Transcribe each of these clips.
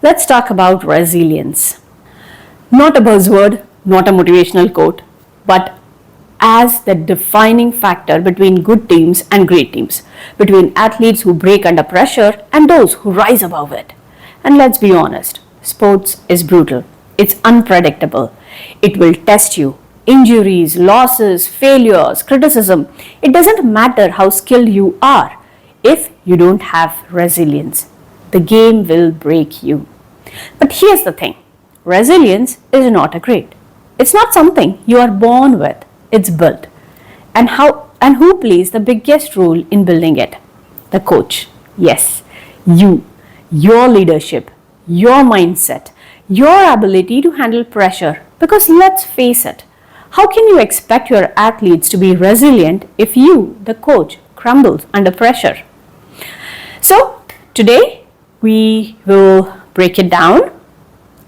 Let's talk about resilience. Not a buzzword, not a motivational quote, but as the defining factor between good teams and great teams, between athletes who break under pressure and those who rise above it. And let's be honest, sports is brutal. It's unpredictable. It will test you. Injuries, losses, failures, criticism. It doesn't matter how skilled you are if you don't have resilience. The game will break you. But here's the thing. Resilience is not a trait. It's not something you are born with. It's built. And who plays the biggest role in building it? The coach. Yes, you. Your leadership, your mindset, your ability to handle pressure. Because let's face it, how can you expect your athletes to be resilient if you, the coach, crumbles under pressure? So today we will break it down.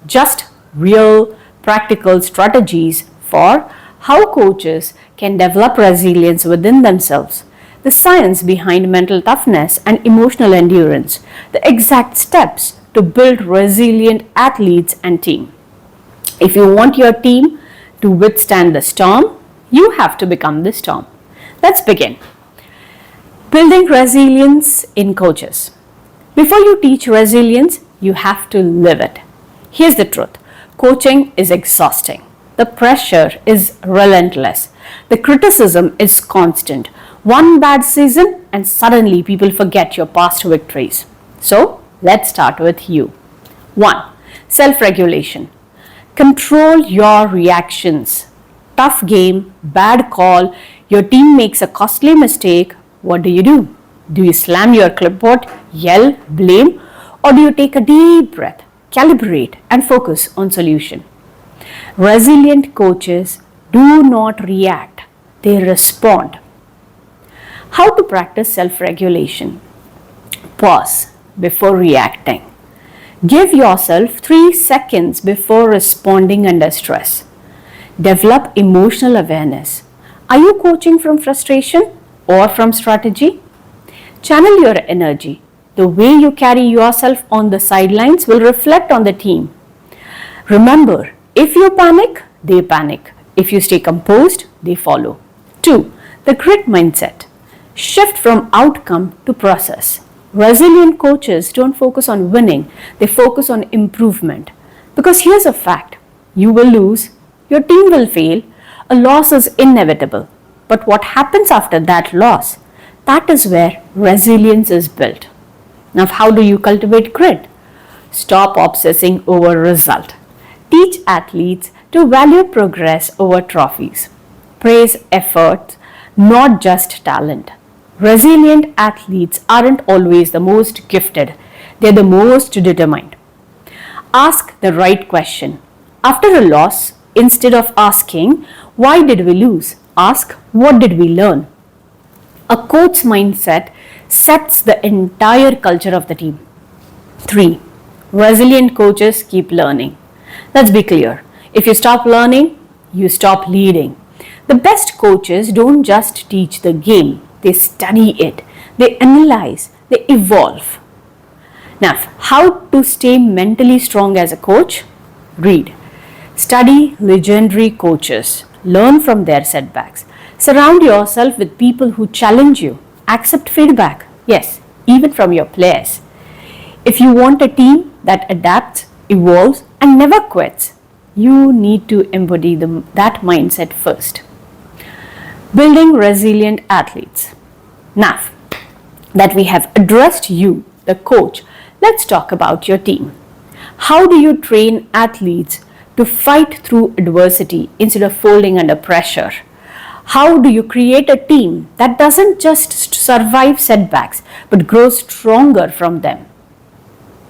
Just real practical strategies for how coaches can develop resilience within themselves, the science behind mental toughness and emotional endurance, the exact steps to build resilient athletes and team. If you want your team to withstand the storm, you have to become the storm. Let's begin. Building resilience in coaches. Before you teach resilience, you have to live it. Here's the truth. Coaching is exhausting. The pressure is relentless. The criticism is constant. One bad season and suddenly people forget your past victories. So let's start with you. 1. Self-regulation. Control your reactions. Tough game, bad call, your team makes a costly mistake. What do? Do you slam your clipboard, yell, blame, or do you take a deep breath, calibrate and focus on solution? Resilient coaches do not react, they respond. How to practice self-regulation? Pause before reacting. Give yourself 3 seconds before responding under stress. Develop emotional awareness. Are you coaching from frustration or from strategy? Channel your energy. The way you carry yourself on the sidelines will reflect on the team. Remember, if you panic, they panic. If you stay composed, they follow. 2. The grit mindset. Shift from outcome to process. Resilient coaches don't focus on winning, they focus on improvement. Because here's a fact, you will lose, your team will fail, a loss is inevitable. But what happens after that loss? That is where resilience is built. Now, how do you cultivate grit? Stop obsessing over result. Teach athletes to value progress over trophies. Praise effort, not just talent. Resilient athletes aren't always the most gifted, they're the most determined. Ask the right question. After a loss, instead of asking, why did we lose? Ask, what did we learn? A coach's mindset sets the entire culture of the team. 3. Resilient coaches keep learning. Let's be clear. If you stop learning, you stop leading. The best coaches don't just teach the game. They study it, they analyze, they evolve. Now, how to stay mentally strong as a coach? Read. Study legendary coaches. Learn from their setbacks. Surround yourself with people who challenge you. Accept feedback. Yes, even from your players. If you want a team that adapts, evolves, and never quits, you need to embody that mindset first. Building resilient athletes. Now that we have addressed you, the coach, let's talk about your team. How do you train athletes to fight through adversity instead of folding under pressure? How do you create a team that doesn't just survive setbacks but grows stronger from them?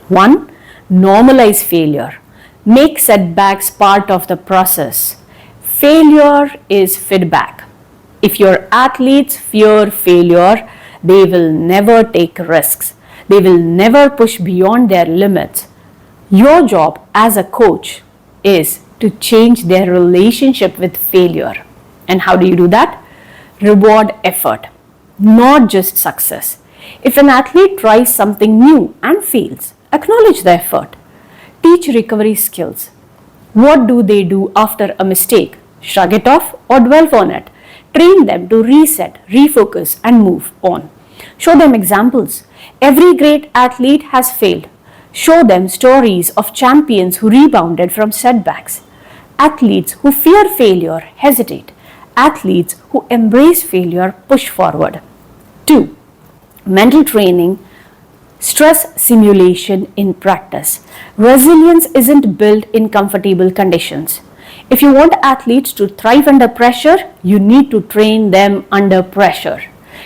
1. Normalize failure. Make setbacks part of the process. Failure is feedback. If your athletes fear failure, they will never take risks. They will never push beyond their limits. Your job as a coach is to change their relationship with failure. And how do you do that? Reward effort, not just success. If an athlete tries something new and fails, acknowledge the effort. Teach recovery skills. What do they do after a mistake? Shrug it off or dwell on it? Train them to reset, refocus, and move on. Show them examples. Every great athlete has failed. Show them stories of champions who rebounded from setbacks. Athletes who fear failure hesitate. Athletes who embrace failure push forward. 2. Mental training, stress simulation in practice. Resilience isn't built in comfortable conditions. If you want athletes to thrive under pressure, you need to train them under pressure.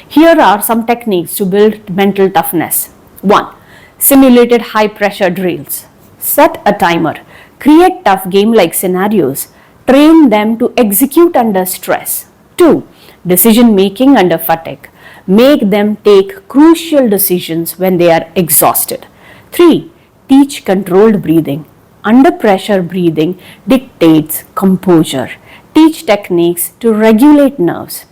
Here are some techniques to build mental toughness. 1. Simulated high pressure drills. Set a timer. Create tough game-like scenarios. Train them to execute under stress. 2. Decision making under fatigue. Make them take crucial decisions when they are exhausted. 3. Teach controlled breathing. Under pressure breathing dictates composure. Teach techniques to regulate nerves.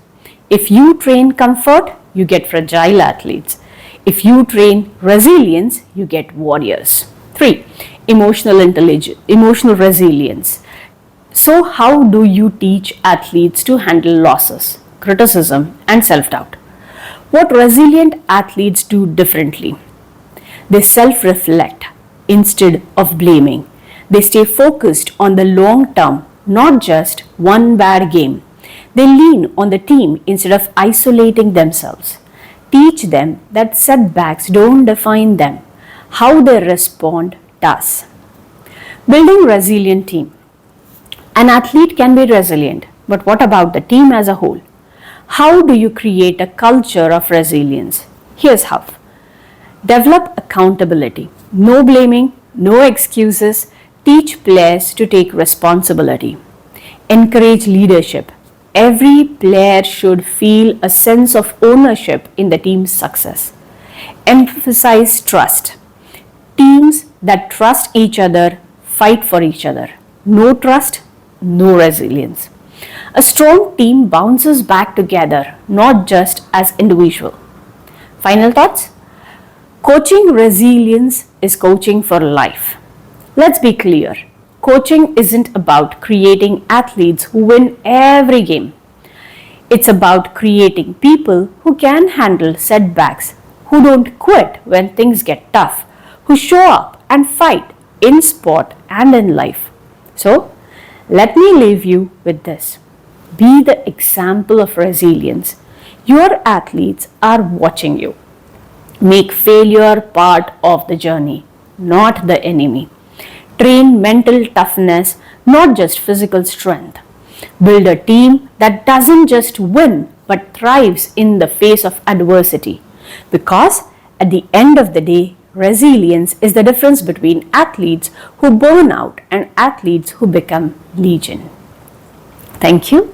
If you train comfort, you get fragile athletes. If you train resilience, you get warriors. 3. Emotional resilience. So how do you teach athletes to handle losses, criticism, and self-doubt? What resilient athletes do differently? They self-reflect instead of blaming. They stay focused on the long term, not just one bad game. They lean on the team instead of isolating themselves. Teach them that setbacks don't define them. How they respond does. Building resilient team. An athlete can be resilient, but what about the team as a whole? How do you create a culture of resilience? Here's how. Develop accountability. No blaming, no excuses. Teach players to take responsibility. Encourage leadership. Every player should feel a sense of ownership in the team's success. Emphasize trust. Teams that trust each other fight for each other. No trust, no resilience. A strong team bounces back together, not just as individual. Final thoughts? Coaching resilience is coaching for life. Let's be clear. Coaching isn't about creating athletes who win every game. It's about creating people who can handle setbacks, who don't quit when things get tough, who show up and fight in sport and in life. So, let me leave you with this. Be the example of resilience. Your athletes are watching you. Make failure part of the journey, not the enemy. Train mental toughness, not just physical strength. Build a team that doesn't just win but thrives in the face of adversity. Because at the end of the day, resilience is the difference between athletes who burn out and athletes who become legion. Thank you.